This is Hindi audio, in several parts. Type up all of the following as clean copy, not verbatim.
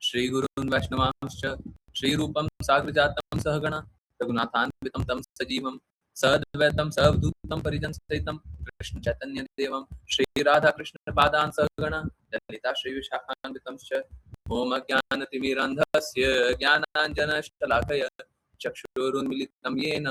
श्रीगुरून् वैष्णवांश्च श्रीरूपं साग्रजातं सहगण रघुनाथान्वितं तं सजीवं सद्वैतं सवधूतं परिजनसहितं कृष्णचैतन्यदेवं श्रीराधाकृष्णपादान् सहगण ललिता श्रीविशाखान्वितंश्च ॐ अज्ञानतिमिरान्धस्य ज्ञानाञ्जनशलाकया चक्षुरुन्मिलितं येन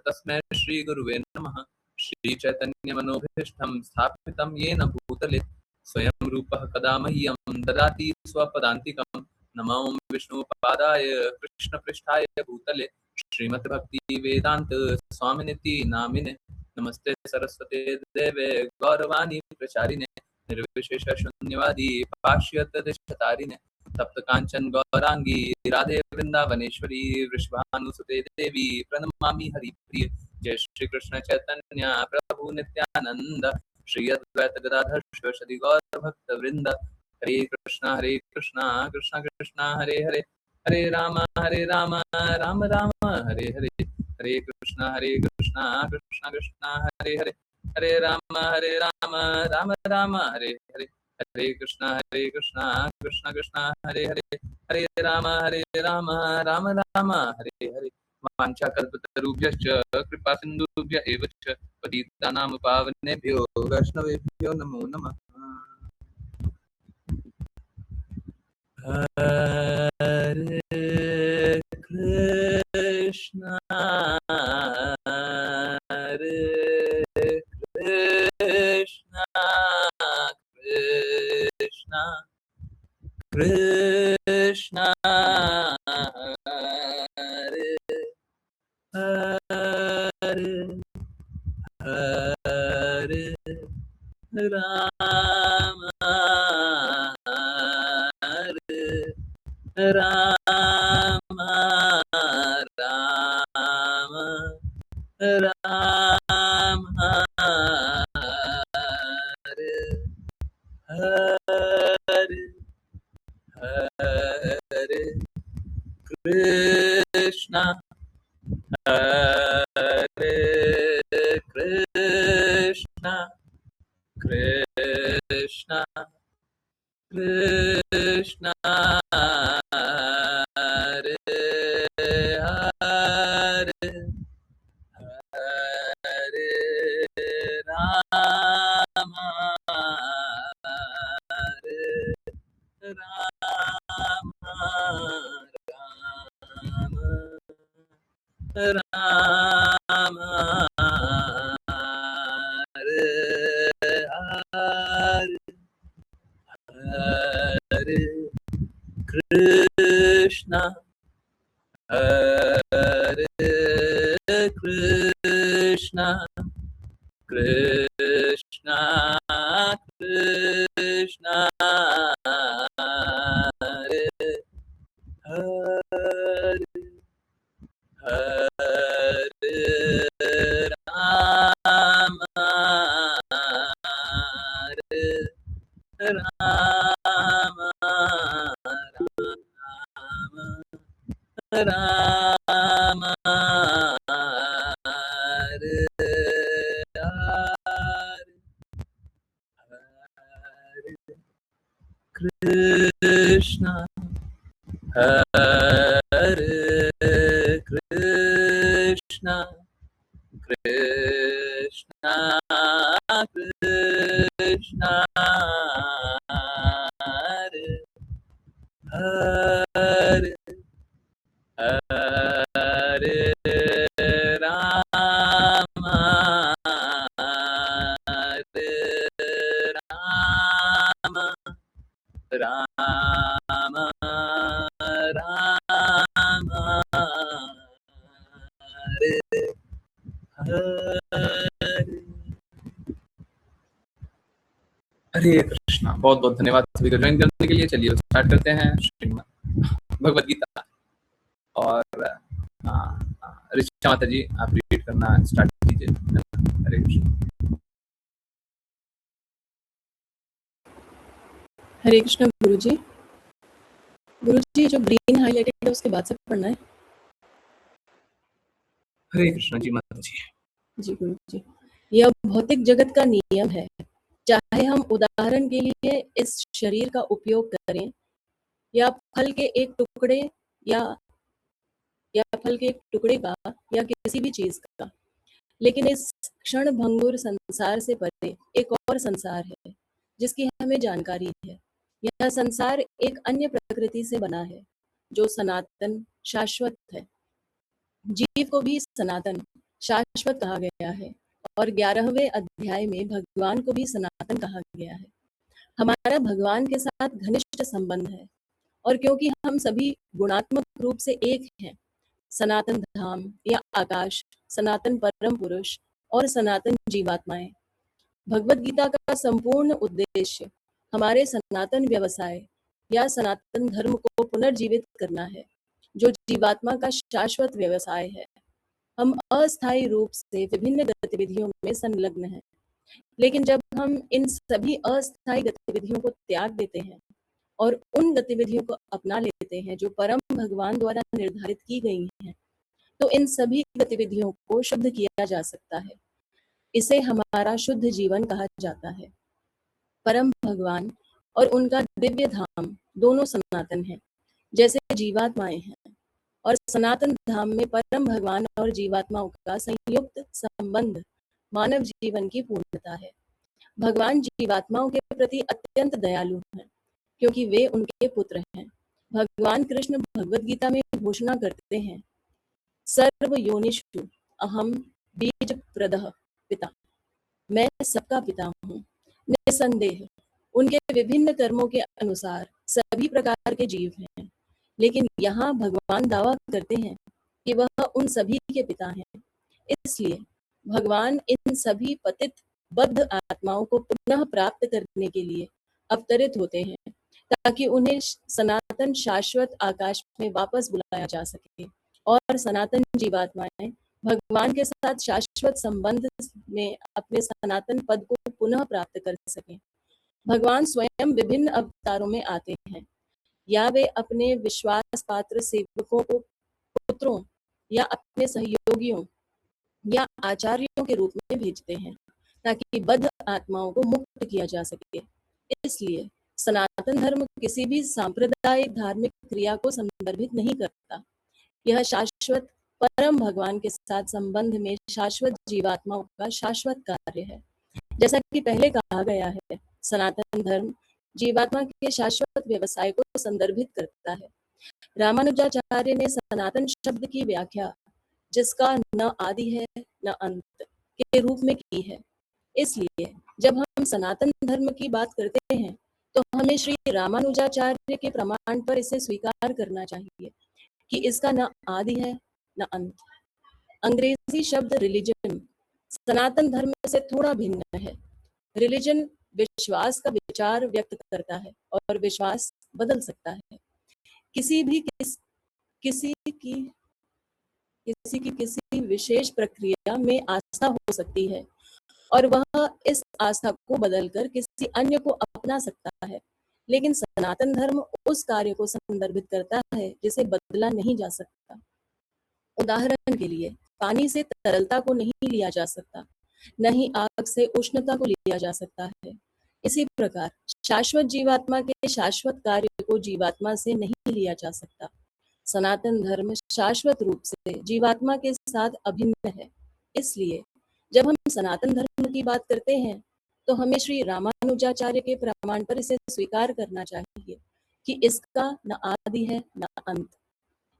तस्मै श्रीगुरुवे नमः। श्रीचैतन्यमनोभीष्टं स्थापितं येन भूतले स्वयं रूपः कदा मह्यं ददाति स्वपदान्तिकं। नमो विष्णुपादाय कृष्णपृष्ठाय भूतले श्रीमद्भक्तिवेदान्त स्वामिनिति नामिने नमस्ते सरस्वते देवे गौरवाणी प्रचारिणे निर्विशेष शून्यवादी पाश्चात्यदेशतारिणे तप्त कांचन गौरांगी राधे वृंदावनेश्वरी वृषभानुसुते देवी प्रणमामि हरिप्रिय। जय श्री कृष्ण चैतन्य प्रभु नित्यानंद श्री अद्वैत गदाधर श्री गौर भक्त वृंद। हरे कृष्णा कृष्णा कृष्णा हरे हरे हरे राम राम राम हरे हरे हरे कृष्णा कृष्णा कृष्णा हरे हरे हरे राम राम राम हरे हरे हरे कृष्णा कृष्णा कृष्णा हरे हरे हरे राम राम राम हरे हरे। वाञ्छाकल्पतरुभ्यश्च कृपा सिन्धुभ्य एव च पतितानां पावनेभ्यो वैष्णवेभ्यो नमो नमः। हरे कृष्णा हरे कृष्णा कृष्णा कृष्णा हरे हरे हरे राम हरे राम राम राम हरे हरे हरे कृष्णा हरे कृष्णा कृष्णा कृष्णा हरे हरे हरे राम हरे राम राम हरे हरे कृष्णा हरे कृष्णा कृष्णा कृष्णा हरे हरे हरे राम हरे राम राम हरे हरे कृष्णा हरे कृष्णा कृष्णा कृष्णा हरे हरे हरे राम हरे राम राम राम हरे हरे कृष्णा। बहुत बहुत धन्यवाद सभी को ज्वाइन करने के लिए। चलिए स्टार्ट करते हैं श्रीमद् भगवद गीता। और ऋचा माता जी आप रीड करना स्टार्ट कीजिए। हरे कृष्ण। हरे कृष्ण गुरुजी। गुरुजी जो ग्रीन हाईलाइटेड है उसके बाद से पढ़ना है। हरे कृष्ण जी माता जी। जी गुरुजी। यह भौतिक जगत का नियम है। चाहे हम उदाहरण के लिए इस शरीर का उपयोग करें या फल के एक टुकड़े या फल के एक टुकड़े का या किसी भी चीज का, लेकिन इस क्षण भंगुर संसार से परे एक और संसार है जिसकी हमें जानकारी है। यह संसार एक अन्य प्रकृति से बना है जो सनातन शाश्वत है। जीव को भी सनातन शाश्वत कहा गया है और 11वें अध्याय में भगवान को भी सनातन कहा गया है। हमारा भगवान के साथ घनिष्ठ संबंध है और क्योंकि हम सभी गुणात्मक रूप से एक हैं, सनातन धाम या आकाश, सनातन परम पुरुष और सनातन जीवात्माएं, भगवत गीता का संपूर्ण उद्देश्य हमारे सनातन व्यवसाय या सनातन धर्म को पुनर्जीवित करना है, जो जीवात्मा का शाश्वत व्यवसाय है। हम अस्थायी रूप से विभिन्न गतिविधियों में संलग्न हैं, लेकिन जब हम इन सभी अस्थायी गतिविधियों को त्याग देते हैं और उन गतिविधियों को अपना लेते हैं जो परम भगवान द्वारा निर्धारित की गई हैं, तो इन सभी गतिविधियों को शुद्ध किया जा सकता है। इसे हमारा शुद्ध जीवन कहा जाता है। परम भगवान और उनका दिव्य धाम दोनों सनातन हैं, जैसे जीवात्माएं हैं, और सनातन धाम में परम भगवान और जीवात्माओं का संयुक्त संबंध मानव जीवन की पूर्णता है। भगवान जीवात्माओं के प्रति अत्यंत दयालु हैं क्योंकि वे उनके पुत्र हैं। भगवान कृष्ण भगवद गीता में घोषणा करते हैं, सर्व योनिषु अहम बीज प्रदः पिता, मैं सबका पिता हूँ। निसंदेह उनके विभिन्न कर्मों के अनुसार सभी प्रकार के जीव हैं, लेकिन यहाँ भगवान दावा करते हैं कि वह उन सभी के पिता हैं। इसलिए भगवान इन सभी पतित बद्ध आत्माओं को पुनः प्राप्त करने के लिए अवतरित होते हैं ताकि उन्हें सनातन शाश्वत आकाश में वापस बुलाया जा सके और सनातन जीवात्माएं भगवान के साथ शाश्वत संबंध में अपने सनातन पद को पुनः प्राप्त कर सकें। भगवान स्वयं विभिन्न अवतारों में आते हैं, या वे अपने विश्वास पात्र सेवकों को पुत्रों या अपने सहयोगियों या आचार्यों के रूप में भेजते हैं ताकि बद्ध आत्माओं को मुक्त किया जा सके। इसलिए सनातन धर्म किसी भी सांप्रदायिक धार्मिक क्रिया को संदर्भित नहीं करता। यह शाश्वत परम भगवान के साथ संबंध में शाश्वत जीवात्माओं का शाश्वत कार्य है। जैसा कि पहले कहा गया है, सनातन धर्म जीवात्मा के शाश्वत व्यवसाय को संदर्भित करता है। रामानुजाचार्य ने सनातन शब्द की व्याख्या जिसका न आदि है न अंत के रूप में की है। इसलिए जब हम सनातन धर्म की बात करते हैं तो हमें श्री रामानुजाचार्य के प्रमाण पर इसे स्वीकार करना चाहिए कि इसका न आदि है न अंत। अंग्रेजी शब्द रिलीजन सनातन धर्म से थोड़ा भिन्न है। रिलीजन विश्वास का विचार व्यक्त करता है और विश्वास बदल सकता है। किसी की किसी विशेष प्रक्रिया में आस्था हो सकती है और वह इस आस्था को बदलकर किसी अन्य को अपना सकता है, लेकिन सनातन धर्म उस कार्य को संदर्भित करता है जिसे बदला नहीं जा सकता। उदाहरण के लिए, पानी से तरलता को नहीं लिया जा सकता, न ही आग से उष्णता को लिया जा सकता है। इसी प्रकार शाश्वत जीवात्मा के शाश्वत कार्य को जीवात्मा से नहीं लिया जा सकता। सनातन धर्म शाश्वत रूप से जीवात्मा के साथ अभिन्न है। इसलिए जब हम सनातन धर्म की बात करते हैं तो हमें श्री रामानुजाचार्य के प्रमाण पर इसे स्वीकार करना चाहिए कि इसका न आदि है न अंत।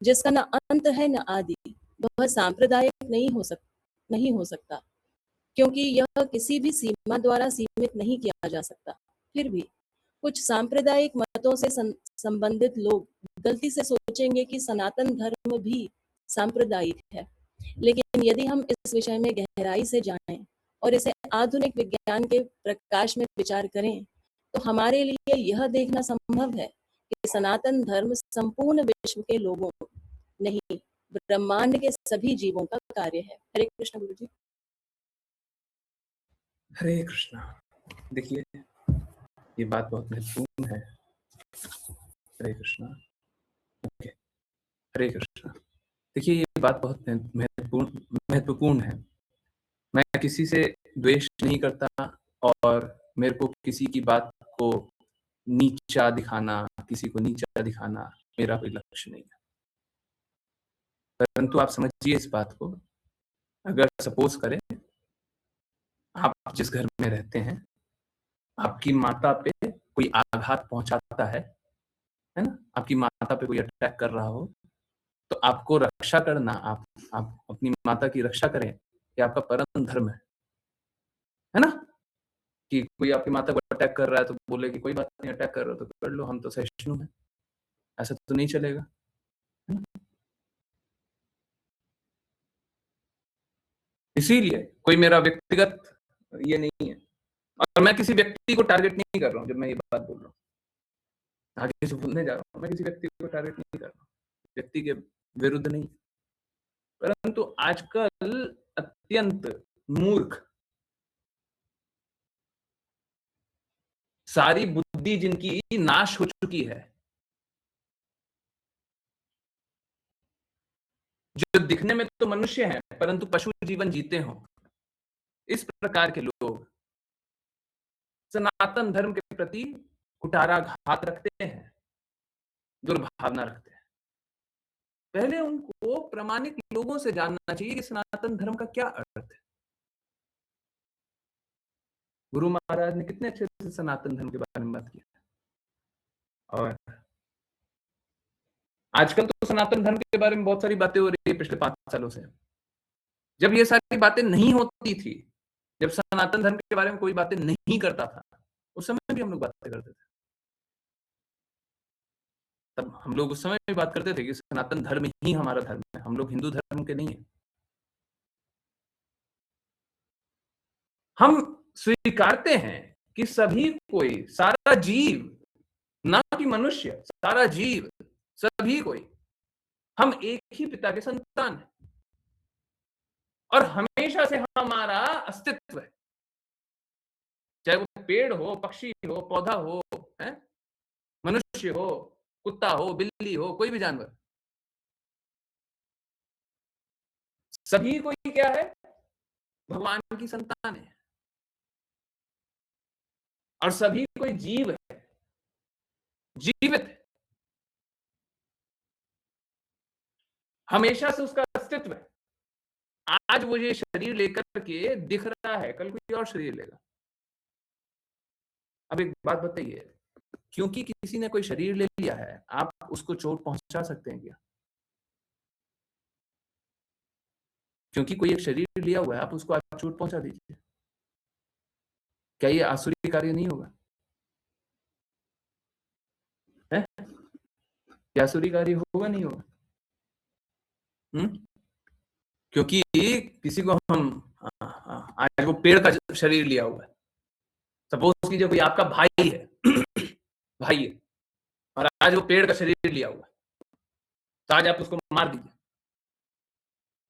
जिसका न अंत है न आदि वह सांप्रदायिक नहीं हो सकता क्योंकि यह किसी भी सीमा द्वारा सीमित नहीं किया जा सकता। फिर भी कुछ सांप्रदायिक मतों से संबंधित लोग गलती से सोचेंगे कि सनातन धर्म भी सांप्रदायिक है, लेकिन यदि हम इस विषय में गहराई से जानें और इसे आधुनिक विज्ञान के प्रकाश में विचार करें तो हमारे लिए यह देखना संभव है कि सनातन धर्म संपूर्ण विश्व के लोगों नहीं, ब्रह्मांड के सभी जीवों का कार्य है। हरे कृष्ण गुरु जी। हरे कृष्णा। देखिए, ये बात बहुत महत्वपूर्ण है। हरे कृष्णा। ओके, हरे कृष्णा। देखिए, ये बात बहुत महत्वपूर्ण है। मैं किसी से द्वेष नहीं करता और मेरे को किसी की बात को नीचा दिखाना, किसी को नीचा दिखाना मेरा कोई लक्ष्य नहीं है। परंतु आप समझिए इस बात को, अगर सपोज करें आप जिस घर में रहते हैं, आपकी माता पे कोई आघात पहुंचाता है ना? आपकी माता पे कोई अटैक कर रहा हो, तो आपको रक्षा करना, आप अपनी माता की रक्षा करें, ये आपका परम धर्म है ना? कि कोई आपकी माता को अटैक कर रहा है तो बोले कि कोई बात नहीं, अटैक कर रहे हो तो कर लो, हम तो सहिष्णु हैं। ऐसा तो नहीं चलेगा, है ना? इसीलिए कोई मेरा व्यक्तिगत ये नहीं है, और मैं किसी व्यक्ति को टारगेट नहीं कर रहा हूँ जब मैं ये बात बोल रहा हूँ। आगे जो बोलने जा रहा हूँ, मैं किसी व्यक्ति को टारगेट नहीं कर रहा हूँ, व्यक्ति के विरुद्ध नहीं। परंतु आजकल अत्यंत मूर्ख, सारी बुद्धि जिनकी नाश हो चुकी है, जो दिखने में तो मनुष्य हैं परंतु पशु जीवन जीते हों, इस प्रकार के लोग सनातन धर्म के प्रति कुठाराघात रखते हैं, दुर्भावना रखते हैं। पहले उनको प्रामाणिक लोगों से जानना चाहिए कि सनातन धर्म का क्या अर्थ है। गुरु महाराज ने कितने अच्छे से सनातन धर्म के बारे में बात किया। और आजकल तो सनातन धर्म के बारे में बहुत सारी बातें हो रही है पिछले 5 सालों से। जब ये सारी बातें नहीं होती थी, जब सनातन धर्म के बारे में कोई बातें नहीं करता था, उस समय भी हम लोग बातें करते थे। तब हम लोग उस समय भी बात करते थे कि सनातन धर्म ही हमारा धर्म है, हम लोग हिंदू धर्म के नहीं है। हम स्वीकारते हैं कि सभी कोई, सारा जीव, ना कि मनुष्य, सारा जीव, सभी कोई, हम एक ही पिता के संतान हैं और हमेशा से हमारा अस्तित्व है, चाहे वो पेड़ हो, पक्षी हो, पौधा हो, है, मनुष्य हो, कुत्ता हो, बिल्ली हो, कोई भी जानवर, सभी कोई क्या है? भगवान की संतान है और सभी कोई जीव है, जीवित है, हमेशा से उसका अस्तित्व है। आज वो ये शरीर लेकर के दिख रहा है, कल कोई और शरीर लेगा। अब एक बात बताइए, क्योंकि किसी ने कोई शरीर ले लिया है, आप उसको चोट पहुंचा सकते हैं क्या? क्योंकि कोई एक शरीर लिया हुआ है, आप उसको आप चोट पहुंचा दीजिए, क्या ये आसुरी कार्य नहीं होगा? है? क्या आसुरी कार्य होगा, नहीं होगा? क्योंकि किसी को हम आज वो पेड़ का शरीर लिया हुआ है, सपोज कीजिए कोई आपका भाई है भाई है और आज वो पेड़ का शरीर लिया हुआ है, तो आज आप उसको मार दीजिए।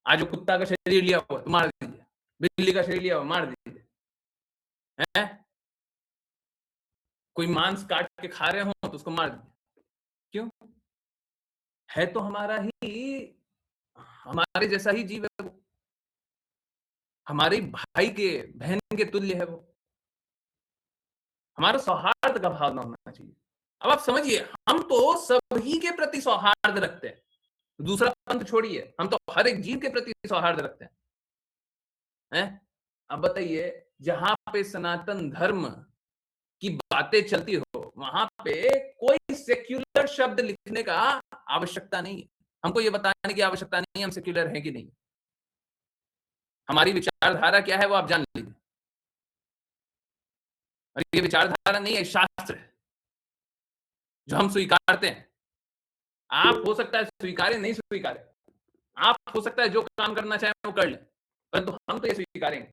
आज वो कुत्ता का शरीर लिया हुआ तो मार दीजिए, बिल्ली का शरीर लिया हुआ मार दीजिए, है? कोई मांस काट के खा रहे हो तो उसको मार दीजिए। क्यों? है तो हमारा ही, हमारे जैसा ही जीव है वो, हमारे भाई के, बहन के तुल्य है वो। हमारा सौहार्द का भावना होना चाहिए। अब आप समझिए, हम तो सभी के प्रति सौहार्द रखते हैं, दूसरा पंथ छोड़िए, हम तो हर एक जीव के प्रति सौहार्द रखते हैं। अब बताइए, जहां पे सनातन धर्म की बातें चलती हो, वहां पे कोई सेक्युलर शब्द लिखने का आवश्यकता नहीं है। हमको ये बताने की आवश्यकता नहीं है हम सेक्युलर हैं कि नहीं। हमारी विचारधारा क्या है वो आप जान लीजिए, और ये विचारधारा नहीं है, शास्त्र है जो हम स्वीकारते हैं। आप हो सकता है स्वीकारे, नहीं स्वीकारे, आप हो सकता है जो काम करना चाहे वो कर ले, परंतु हम तो ये स्वीकारेंगे।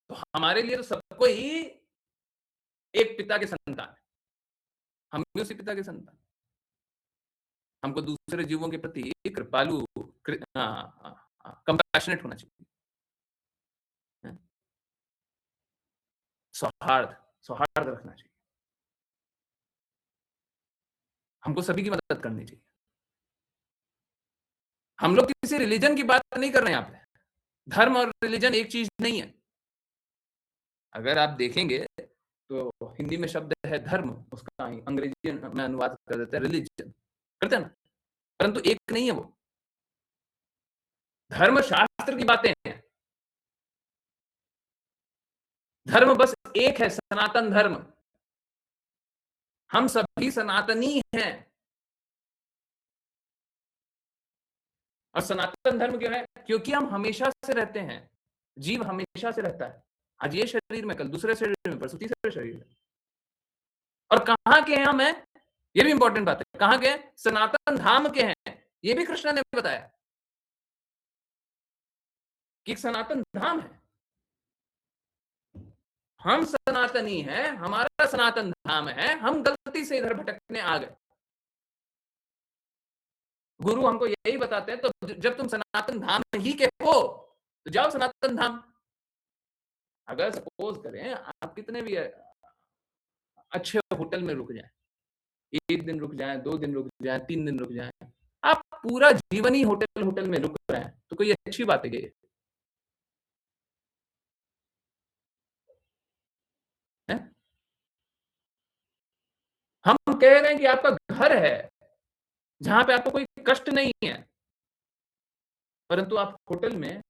तो हमारे लिए तो सबको ही एक पिता के संतान है, हम भी उसी पिता के संतान। हमको दूसरे जीवों के प्रति कृपालु, कंपैशनेट होना चाहिए, सौहार्द सौहार्द रखना चाहिए, हमको सभी की मदद करनी चाहिए। हम लोग किसी रिलीजन की बात नहीं कर रहे हैं यहाँ पे, धर्म और रिलीजन एक चीज नहीं है। अगर आप देखेंगे तो हिंदी में शब्द है धर्म, उसका अंग्रेजी में अनुवाद कर देते हैं रिलीजन, करते हैं ना? परंतु एक नहीं है वो। धर्म शास्त्र की बातें हैं। धर्म बस एक है, सनातन धर्म। हम सभी सनातनी हैं। और सनातन धर्म क्यों है? क्योंकि हम हमेशा से रहते हैं। जीव हमेशा से रहता है। आज ये शरीर में, कल दूसरे शरीर में, परसों तीसरे शरीर में। और कहां के हैं हम हैं? ये भी इंपॉर्टेंट बात है। कहां के हैं? सनातन धाम के हैं। ये भी कृष्ण ने बताया कि एक सनातन धाम है। हम सनातनी हैं, हमारा सनातन धाम है, हम गलती से इधर भटकने आ गए। गुरु हमको यही बताते हैं, तो जब तुम सनातन धाम ही के हो तो जाओ सनातन धाम। अगर सपोज करें आप कितने भी अच्छे होटल में रुक जाएं, 1 दिन रुक जाएं, 2 दिन रुक जाएं, 3 दिन रुक जाएं, आप पूरा जीवन ही होटल में रुक रहे हैं, तो कोई अच्छी बात है क्या ये? है? हम कह रहे हैं कि आपका घर है जहां पे आपको कोई कष्ट नहीं है, परंतु आप होटल में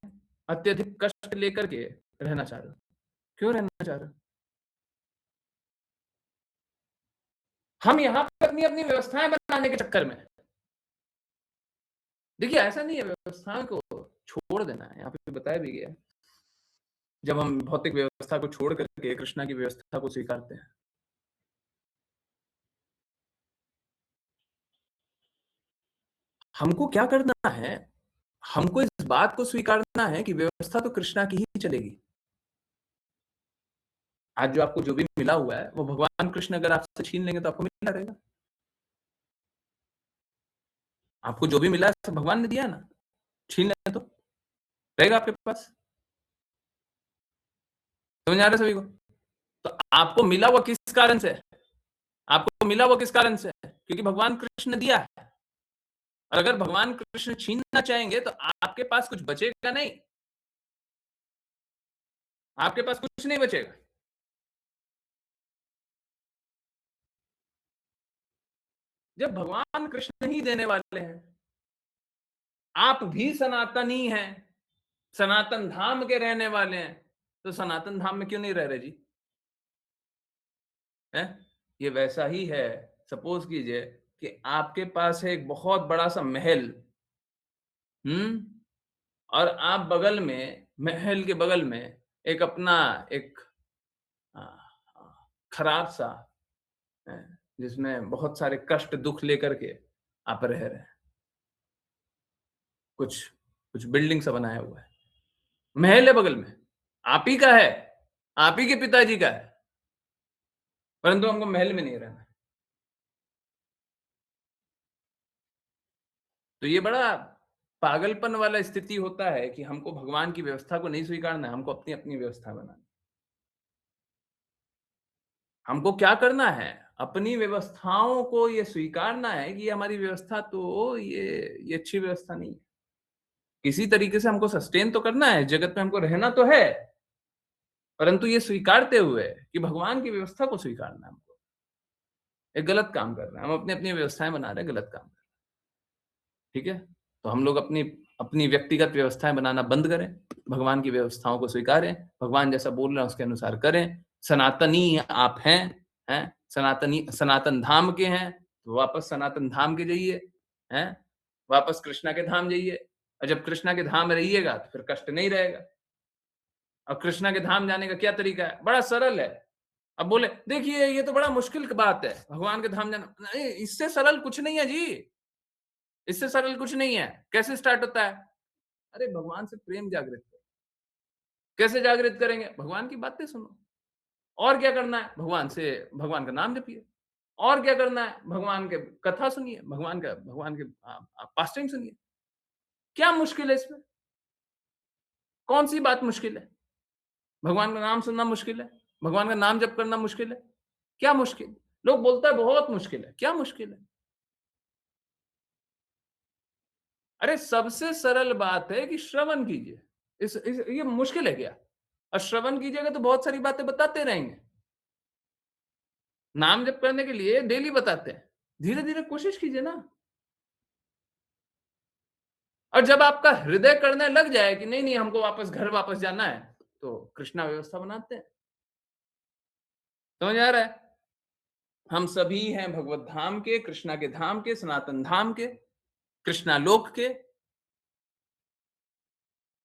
अत्यधिक कष्ट लेकर के रहना चाह रहे हो। क्यों रहना चाह रहे हो? हम यहां पर अपनी अपनी व्यवस्थाएं बनाने के चक्कर में। देखिए ऐसा नहीं है, व्यवस्था को छोड़ देना है, यहाँ पे बताया भी गया है। जब हम भौतिक व्यवस्था को छोड़ करके कृष्णा की व्यवस्था को स्वीकारते हैं, हमको क्या करना है? हमको इस बात को स्वीकारना है कि व्यवस्था तो कृष्णा की ही चलेगी। आज जो आपको जो भी मिला हुआ है वो भगवान कृष्ण अगर आपसे छीन लेंगे तो आपको मिला रहेगा। आपको जो भी मिला है सब भगवान ने दिया है ना, छीन लें तो रहेगा आपके पास। समझ आ रहा है सभी को? तो आपको मिला हुआ किस कारण से? आपको मिला हुआ किस कारण से? क्योंकि भगवान कृष्ण ने दिया है। और अगर भगवान कृष्ण छीनना चाहेंगे तो आपके पास कुछ बचेगा नहीं। आपके पास कुछ नहीं बचेगा। जब भगवान कृष्ण ही देने वाले हैं, आप भी सनातनी हैं, सनातन धाम के रहने वाले हैं, तो सनातन धाम में क्यों नहीं रह रहे जी? है? ये वैसा ही है। सपोज कीजिए कि आपके पास है एक बहुत बड़ा सा महल, हम्म, और आप बगल में, महल के बगल में एक अपना एक आ, आ, खराब सा है, जिसमें बहुत सारे कष्ट दुख लेकर के आप रह रहे हैं। कुछ कुछ बिल्डिंग सा बनाया हुआ है, महल है बगल में, आप ही का है, आप ही के पिताजी का है, परंतु हमको महल में नहीं रहना है। तो ये बड़ा पागलपन वाला स्थिति होता है कि हमको भगवान की व्यवस्था को नहीं स्वीकारना है, हमको अपनी अपनी व्यवस्था बनानी। हमको क्या करना है? अपनी व्यवस्थाओं को ये स्वीकारना है कि ये हमारी व्यवस्था तो ये अच्छी व्यवस्था नहीं है। किसी तरीके से हमको सस्टेन तो करना है, जगत में हमको रहना तो है, परंतु ये स्वीकारते हुए कि भगवान की व्यवस्था को स्वीकारना है हमको। एक गलत काम कर रहे हैं, हम अपनी-अपनी व्यवस्थाएँ बना रहे हैं, गलत काम कर रहे हैं। ठीक है? तो हम लोग अपनी अपनी व्यक्तिगत व्यवस्थाएँ बनाना बंद करें, भगवान की व्यवस्थाओं को स्वीकारें, भगवान जैसा बोल रहे हैं उसके अनुसार करें। सनातनी आप हैं? सनातनी सनातन धाम के हैं, तो वापस सनातन धाम के जाइए, हैं? वापस कृष्णा के धाम जाइए, और जब कृष्णा के धाम रहिएगा तो फिर कष्ट नहीं रहेगा। और कृष्णा के धाम जाने का क्या तरीका है? बड़ा सरल है। अब बोले देखिए ये तो बड़ा मुश्किल की बात है, भगवान के धाम जाना। नहीं, इससे सरल कुछ नहीं है जी, इससे सरल कुछ नहीं है। कैसे स्टार्ट होता है? अरे भगवान से प्रेम जागृत करो। कैसे जागृत करेंगे? भगवान की बातें सुनो। और क्या करना है? भगवान का नाम जपिए। और क्या करना है? भगवान के कथा सुनिए, भगवान के पास्टिंग सुनिए। क्या मुश्किल है इसमें? कौन सी बात मुश्किल है? भगवान का नाम सुनना मुश्किल है? भगवान का नाम जप करना मुश्किल है? क्या मुश्किल? लोग बोलता है बहुत मुश्किल है। क्या मुश्किल है? अरे सबसे सरल बात है कि श्रवण कीजिए। इस ये मुश्किल है क्या? और श्रवण कीजिएगा तो बहुत सारी बातें बताते रहेंगे। नाम जप करने के लिए डेली बताते हैं, धीरे धीरे कोशिश कीजिए ना। और जब आपका हृदय करने लग जाए कि नहीं नहीं हमको वापस घर वापस जाना है, तो कृष्णा व्यवस्था बनाते हैं। समझ आ रहा है? हम सभी हैं भगवत धाम के, कृष्णा के धाम के, सनातन धाम के, कृष्णा लोक के।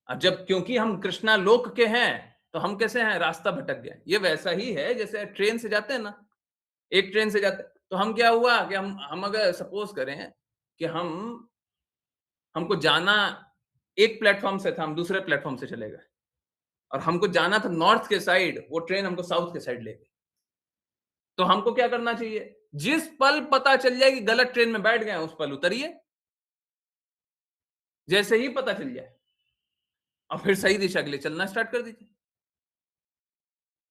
अब जब क्योंकि हम कृष्णा लोक के हैं, तो हम कैसे हैं? रास्ता भटक गए। ये वैसा ही है जैसे ट्रेन से जाते हैं ना, एक ट्रेन से जाते हैं, तो हम क्या हुआ कि हम अगर सपोज करें कि हमको जाना एक प्लेटफॉर्म से था, हम दूसरे प्लेटफॉर्म से चले गए और हमको जाना था नॉर्थ के साइड, वो ट्रेन हमको साउथ के साइड ले गई। तो हमको क्या करना चाहिए? जिस पल पता चल जाए कि गलत ट्रेन में बैठ गए, उस पल उतरिए, जैसे ही पता चल जाए, और फिर सही दिशा के लिए चलना स्टार्ट कर दीजिए।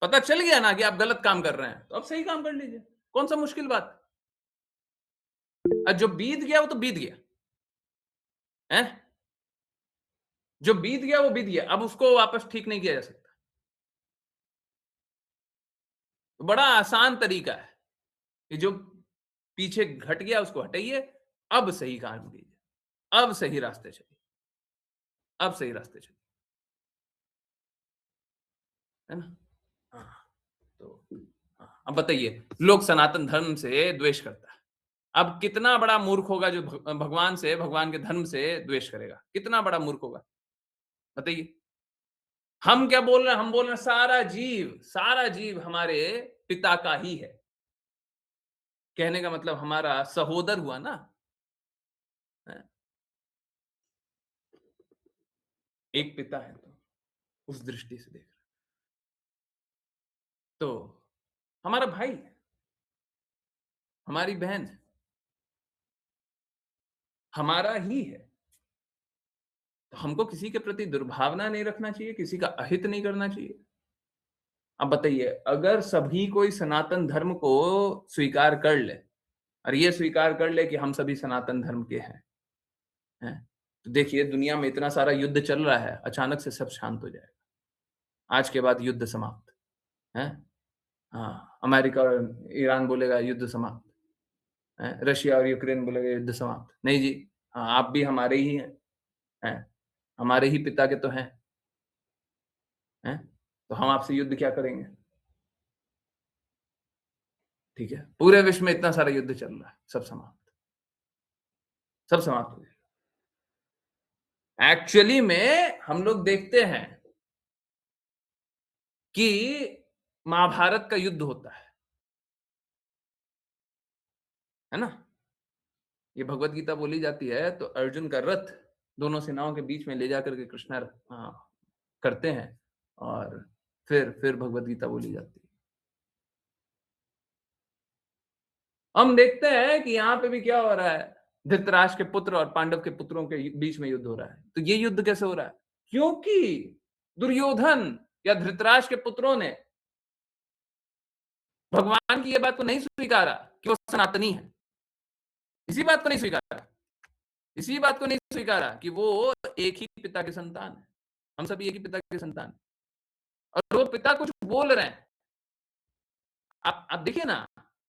पता चल गया ना कि आप गलत काम कर रहे हैं, तो अब सही काम कर लीजिए। कौन सा मुश्किल बात? और जो बीत गया वो तो बीत गया है। जो बीत गया वो बीत गया, अब उसको वापस ठीक नहीं किया जा सकता। तो बड़ा आसान तरीका है कि जो पीछे घट गया उसको हटाइए, अब सही काम कीजिए, अब सही रास्ते चलिए, अब सही रास्ते चलिए, है ना? हाँ, तो हाँ, अब बताइए, लोग सनातन धर्म से द्वेष करता है। अब कितना बड़ा मूर्ख होगा जो भगवान से, भगवान के धर्म से द्वेष करेगा? कितना बड़ा मूर्ख होगा? बताइए। हम क्या बोल रहे हैं? हम बोल रहे हैं सारा जीव हमारे पिता का ही है। कहने का मतलब हमारा सहोदर हुआ ना। हैं? एक पिता है, तो उस दृष्टि से देख रहे हैं। तो हमारा भाई है, हमारी बहन है, हमारा ही है। तो हमको किसी के प्रति दुर्भावना नहीं रखना चाहिए, किसी का अहित नहीं करना चाहिए। अब बताइए, अगर सभी कोई सनातन धर्म को स्वीकार कर ले और ये स्वीकार कर ले कि हम सभी सनातन धर्म के हैं, तो देखिए दुनिया में इतना सारा युद्ध चल रहा है, अचानक से सब शांत हो जाएगा। आज के बाद युद्ध समाप्त है। हाँ, अमेरिका और ईरान बोलेगा युद्ध समाप्त है, रशिया और यूक्रेन बोलेगा युद्ध समाप्त। नहीं जी, हाँ आप भी हमारे ही हैं, हमारे ही पिता के तो हैं, तो हम आपसे युद्ध क्या करेंगे? ठीक है, पूरे विश्व में इतना सारा युद्ध चल रहा है, सब समाप्त, सब समाप्त हो जाएगा। एक्चुअली में हम लोग देखते हैं कि महाभारत का युद्ध होता है ना? ये भगवत गीता बोली जाती है, तो अर्जुन का रथ दोनों सेनाओं के बीच में ले जाकर के कृष्ण करते हैं, और फिर भगवत गीता बोली जाती है। हम देखते हैं कि यहाँ पे भी क्या हो रहा है, धृतराष्ट्र के पुत्र और पांडव के पुत्रों के बीच में युद्ध हो रहा है। तो ये युद्ध कैसे हो रहा है? क्योंकि दुर्योधन या धृतराष्ट्र के पुत्रों ने भगवान की ये बात को नहीं स्वीकारा कि वो सनातनी है। इसी बात को नहीं स्वीकारा, इसी बात को नहीं स्वीकारा कि वो एक ही पिता के संतान है। हम सभी एक ही पिता के संतान हैं। और वो पिता कुछ बोल रहे हैं। आप देखिए ना,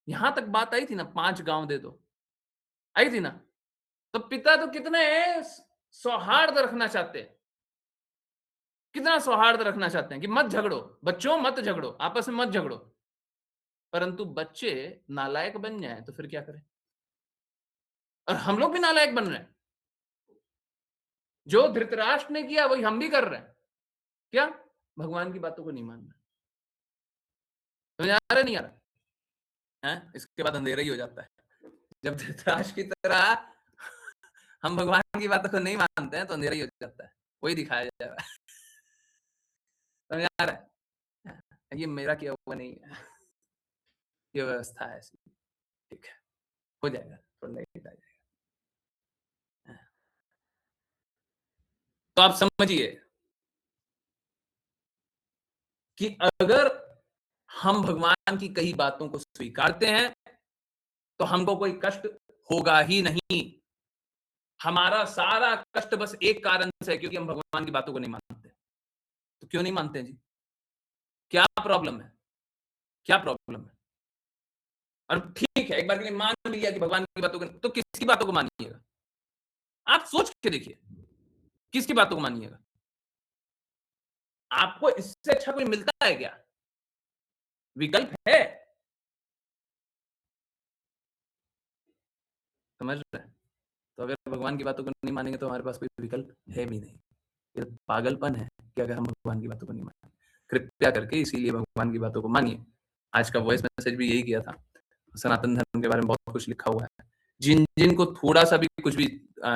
यहां तक बात आई थी ना, 5 गांव दे दो, आई थी ना। तो पिता तो कितने सौहार्द रखना चाहते हैं, कितना सौहार्द रखना चाहते हैं कि मत झगड़ो, बच्चों मत झगड़ो, आपस में मत झगड़ो। परंतु बच्चे नालायक बन जाए तो फिर क्या करें? और हम लोग भी नालायक बन रहे हैं। जो धृतराष्ट्र ने किया वही हम भी कर रहे हैं। क्या? भगवान की बातों को नहीं मानना। समझ आ रहा नहीं आ रहा है? इसके बाद अंधेरा ही हो जाता है। जब धृतराष्ट्र की तरह हम भगवान की बातों को नहीं मानते हैं, तो अंधेरा ही हो जाता है। वही दिखाया जा रहा है। समझ आ रहा है? ये मेरा किया हुआ नहीं है, ये व्यवस्था है ऐसी। ठीक है, हो जाएगा, थोड़ा लेट आ जाएगा। तो आप समझिए कि अगर हम भगवान की कही बातों को स्वीकारते हैं, तो हमको कोई कष्ट होगा ही नहीं। हमारा सारा कष्ट बस एक कारण से है, क्योंकि हम भगवान की बातों को नहीं मानते। तो क्यों नहीं मानते जी? क्या प्रॉब्लम है? क्या प्रॉब्लम है? और ठीक है, एक बार के लिए मान लिया कि भगवान की बातों को, तो किसकी बातों को मानिएगा? आप सोच के देखिए, किसकी बातों को मानिएगा? आपको इससे अच्छा कोई मिलता है क्या? विकल्प है, समझ रहे हैं? तो अगर भगवान की बातों को नहीं मानेंगे तो हमारे पास कोई विकल्प है भी नहीं। ये पागलपन है कि अगर हम भगवान की बातों को नहीं मानेंगे। कृपया करके इसीलिए भगवान की बातों को मानिए। आज का वॉइस मैसेज भी यही किया था। सनातन धर्म के बारे में बहुत कुछ लिखा हुआ है। जिनको थोड़ा-सा भी कुछ भी अ,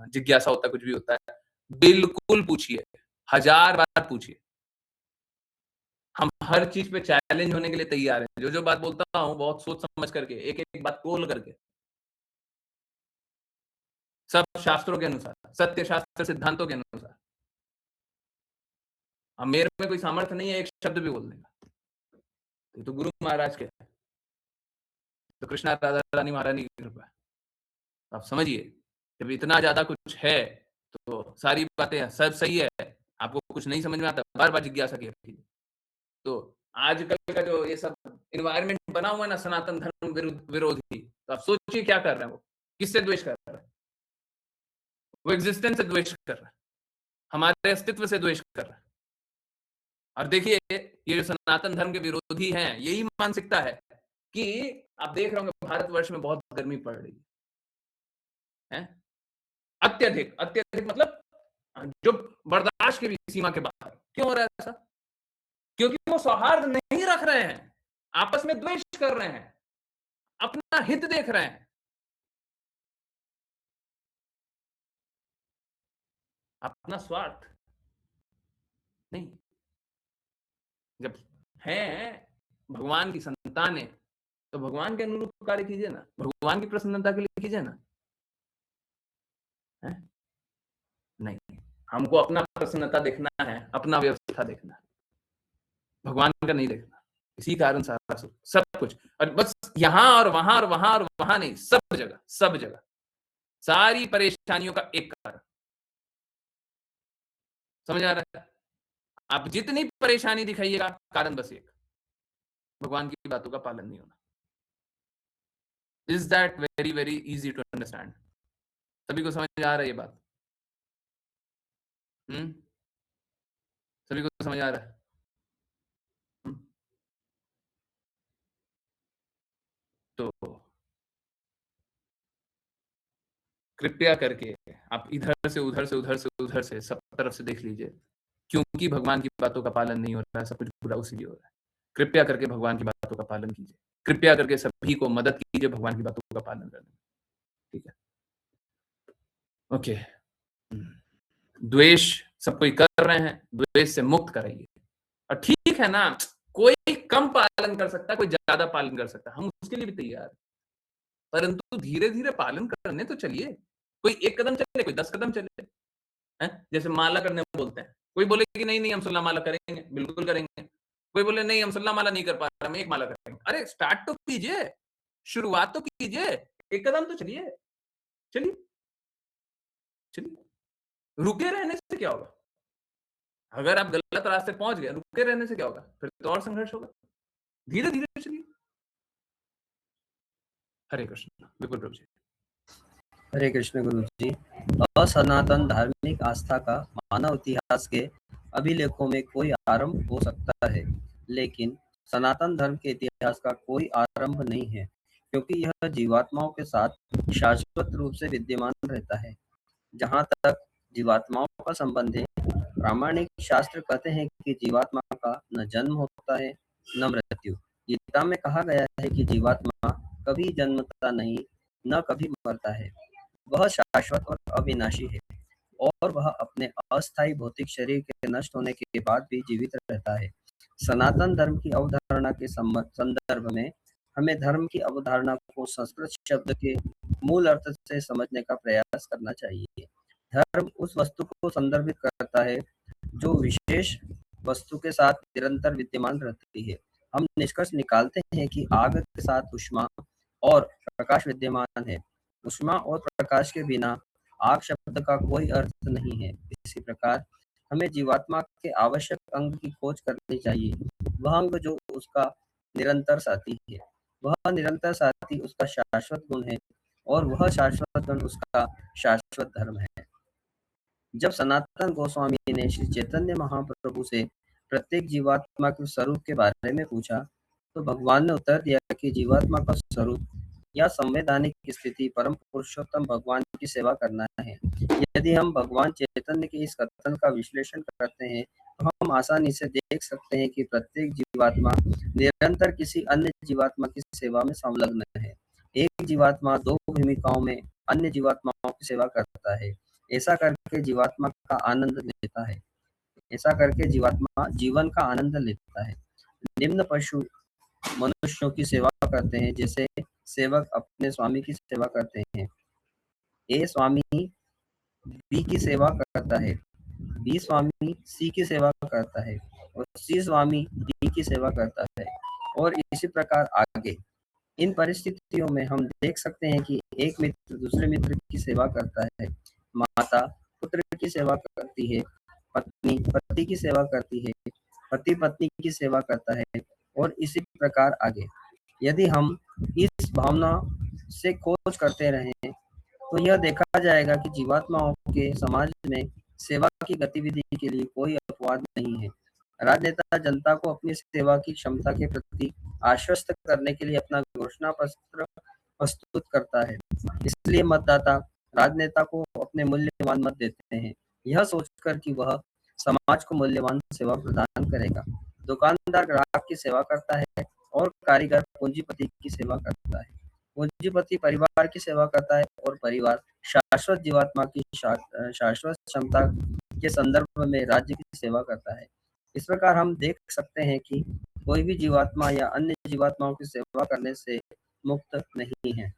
जिज्ञासा होता है, कुछ भी होता है, बिल्कुल पूछिए, 1000 बार पूछिए। हम हर चीज़ पे चैलेंज होने के लिए तैयार हैं। जो-जो बात बोलता हूँ बहुत सोच समझ करके, एक-एक बात तोल करके, सब शास्त्रों के अनुसार, सत्य शास्त्र सिद्धांतों के अनुसार। अब मेरे में कोई सामर्थ्य नहीं है एक शब्द भी बोलने का। ये तो गुरु महाराज के है, तो कृष्णा राधा रानी महारानी की कृपा है। आप समझिए, जब इतना ज़्यादा कुछ है, तो सारी बातें सब सही है, आपको कुछ नहीं समझ में आता, बार-बार जिज्ञासा किया कीजिए। तो आजकल का जो ये सब एनवायरनमेंट बना हुआ है ना सनातन धर्म विरोधी, तो आप सोचिए क्या कर रहे हैं वो? किससे द्वेष कर रहा है? वो एक्जिस्टेंस से द्वेष कर रहा है, हमारे अस्तित्व से द्वेष कर रहा है। और देखिए, ये जो सनातन धर्म के विरोधी हैं, यही मानसिकता है कि आप देख रहे होंगे भारतवर्ष में बहुत गर्मी पड़ रही है। अत्यधिक, अत्यधिक मतलब जो बर्दाश्त की भी सीमा के बाहर। क्यों हो रहा है ऐसा? क्योंकि वो सौहार्द नहीं रख रहे हैं, आपस में द्वेष कर रहे हैं, अपना हित देख रहे हैं, अपना स्वार्थ नहीं। जब हैं भगवान की संतानें, तो भगवान के अनुरूप कार्य कीजिए ना, भगवान की प्रसन्नता के लिए कीजिए ना। हैं? नहीं, हमको अपना प्रसन्नता देखना है, अपना व्यवस्था देखना है, भगवान का नहीं देखना। इसी कारण सारा सब कुछ, और बस यहाँ और वहां और वहां और वहां नहीं, सब जगह, सब जगह, सारी परेशानियों का एक कारण। समझ आ रहा है? आप जितनी परेशानी दिखाइएगा, कारण बस एक, भगवान की बातों का पालन नहीं होना। Is that very very easy to understand? सभी को समझ आ रहा है ये बात? हम्म? सभी को समझ आ रहा है? हम्म? तो कृपया करके आप इधर से उधर से उधर से उधर से सब तरफ से देख लीजिए, क्योंकि भगवान की बातों का पालन नहीं हो रहा है, सब कुछ बुरा उसी लिए हो रहा है। कृपया करके भगवान की बातों का पालन कीजिए, कृपया करके सभी को मदद कीजिए भगवान की बातों का पालन करने में। ठीक है, ओके। द्वेष सब कोई कर रहे हैं, द्वेष से मुक्त कराइए। और ठीक है ना, कोई कम पालन कर सकता है, कोई ज्यादा पालन कर सकता है, हम उसके लिए भी तैयार हैं, परंतु धीरे धीरे पालन करने तो चलिए। कोई 1 कदम चले, कोई 10 कदम चले। हैं? जैसे माला करने बोलते हैं, कोई बोले कि नहीं नहीं हम सुल्ला माला करेंगे, बिल्कुल करेंगे। कोई बोले नहीं हम सुल्ला माला नहीं कर पा रहे, हम एक माला करेंगे। अरे स्टार्ट तो कीजिए, शुरुआत तो कीजिए, एक कदम तो चलिए, चलिए, चलिए। रुके रहने से क्या होगा? अगर आप गलत रास्ते पहुंच गए, रुके रहने से क्या होगा? फिर तो और संघर्ष होगा। धीरे धीरे चलिए। हरे कृष्ण। बिल्कुल प्रभु जी। हरे कृष्ण गुरु जी। असनातन धार्मिक आस्था का मानव इतिहास के अभिलेखों में कोई आरंभ हो सकता है, लेकिन सनातन धर्म के इतिहास का कोई आरंभ नहीं है, क्योंकि यह जीवात्माओं के साथ शाश्वत रूप से विद्यमान रहता है। जहाँ तक जीवात्माओं का संबंध है, प्रामाणिक शास्त्र कहते हैं कि जीवात्मा का न जन्म होता है न मृत्यु। गीता में कहा गया है कि जीवात्मा कभी जन्मता नहीं, न कभी मरता है। वह शाश्वत और अविनाशी है, और वह अपने अस्थायी भौतिक शरीर के नष्ट होने के बाद भी जीवित रहता है। सनातन धर्म की अवधारणा के संदर्भ में हमें धर्म की अवधारणा को संस्कृत शब्द के मूल अर्थ से समझने का प्रयास करना चाहिए। धर्म उस वस्तु को संदर्भित करता है जो विशेष वस्तु के साथ निरंतर विद्यमान रहती है। हम निष्कर्ष निकालते हैं कि आग के साथ ऊष्मा और प्रकाश विद्यमान है। ऊष्मा और प्रकाश के बिना आग शब्द का कोई अर्थ नहीं है। इसी प्रकार हमें जीवात्मा के आवश्यक अंग की खोज करनी चाहिए, वह अंग जो उसका निरंतर साथी है। वह निरंतर साथी उसका शाश्वत गुण है और वह शाश्वत गुण उसका शाश्वत धर्म है। जब सनातन गोस्वामी ने श्री चैतन्य महाप्रभु से प्रत्येक जीवात्मा के स्वरूप के बारे में पूछा, तो भगवान ने उत्तर दिया कि जीवात्मा का स्वरूप या संवैधानिक स्थिति परम पुरुषोत्तम भगवान की सेवा करना है। यदि हम भगवान चैतन्य के इस कथन का विश्लेषण करते हैं, तो हम आसानी से देख सकते हैं कि प्रत्येक जीवात्मा निरंतर किसी अन्य जीवात्मा की सेवा में संलग्न है। एक जीवात्मा दो भूमिकाओं में अन्य जीवात्माओं की सेवा करता है। ऐसा करके जीवात्मा का आनंद लेता है। ऐसा करके जीवात्मा जीवन का आनंद लेता है। निम्न पशु मनुष्यों की सेवा करते हैं, जैसे सेवक अपने स्वामी की सेवा करते हैं। ए स्वामी बी की सेवा करता है, बी स्वामी सी की सेवा करता है और सी स्वामी डी की सेवा करता है और इसी प्रकार आगे। इन परिस्थितियों में हम देख सकते हैं कि एक मित्र दूसरे मित्र की सेवा करता है, माता पुत्र की सेवा करती है, पत्नी पति की सेवा करती है, पति पत्नी की सेवा करता है और इसी प्रकार आगे। यदि हम इस भावना से खोज करते रहें, तो यह देखा जाएगा कि जीवात्माओं के समाज में सेवा की गतिविधि के लिए कोई अपवाद नहीं है। राजनेता जनता को अपनी सेवा की क्षमता के प्रति आश्वस्त करने के लिए अपना घोषणा पत्र प्रस्तुत करता है। इसलिए मतदाता राजनेता को अपने मूल्यवान मत देते हैं, यह सोचकर कि वह समाज को मूल्यवान सेवा प्रदान करेगा। दुकानदार ग्राहक की सेवा करता है और कारीगर पूंजीपति की सेवा करता है। पूंजीपति परिवार की सेवा करता है और परिवार शाश्वत जीवात्मा की शाश्वत क्षमता के संदर्भ में राज्य की सेवा करता है। इस प्रकार हम देख सकते हैं कि कोई भी जीवात्मा या अन्य जीवात्माओं की सेवा करने से मुक्त नहीं है